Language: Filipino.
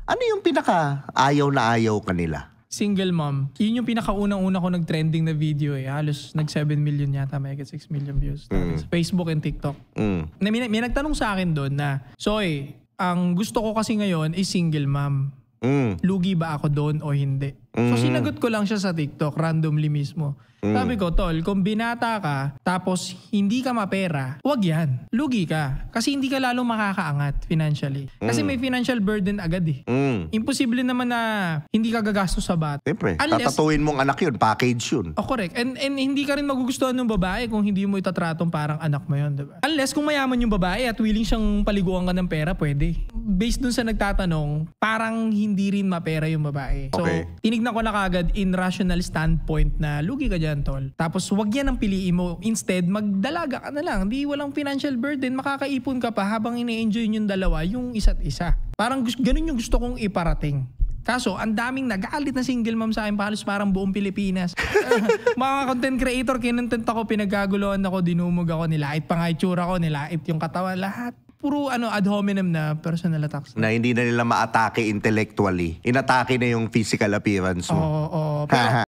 Ano yung pinaka-ayaw na ayaw kanila? Single mom. Yun yung pinakaunang-una ko nag-trending na video eh. Halos nag 7 million yata, may 6 million views. Sa Facebook and TikTok. May nagtanong sa akin doon na, Soy, ang gusto ko kasi ngayon is single mom. Lugi ba ako doon o hindi? So sinagot ko lang siya sa TikTok, randomly mismo. Sabi ko, tol, kung binata ka, tapos hindi ka mapera, wag yan. Lugi ka. Kasi hindi ka lalong makakaangat financially. Kasi may financial burden agad eh. Imposible naman na hindi ka gagastos sa bata. Siyempre, tatatuin mong anak yun, package yun. Oh, correct. And hindi ka rin magugustuhan ng babae kung hindi mo itatratong parang anak mo yun, diba? Unless kung mayaman yung babae at willing siyang paliguan ka ng pera, pwede. Based dun sa nagtatanong, parang hindi rin mapera yung babae. So, tinignan ko na kagad in rational standpoint na lugi ka dyan, tol. Tapos wag yan ang piliin mo. Instead, magdalaga ka na lang. Di walang financial burden. Makakaipon ka pa habang ine-enjoy yung dalawa, yung isa't isa. Parang ganun yung gusto kong iparating. Kaso, ang daming nagalit na single mom sa akin, halos parang buong Pilipinas. Mga content creator, kinontent ako, pinagkaguluhan ako, dinumog ako, nilait pa nga itsura ko, nilait yung katawan, lahat. Puro ad hominem na personal attacks. Na hindi na nila ma-atake intellectually. Inatake na yung physical appearance mo. Oo.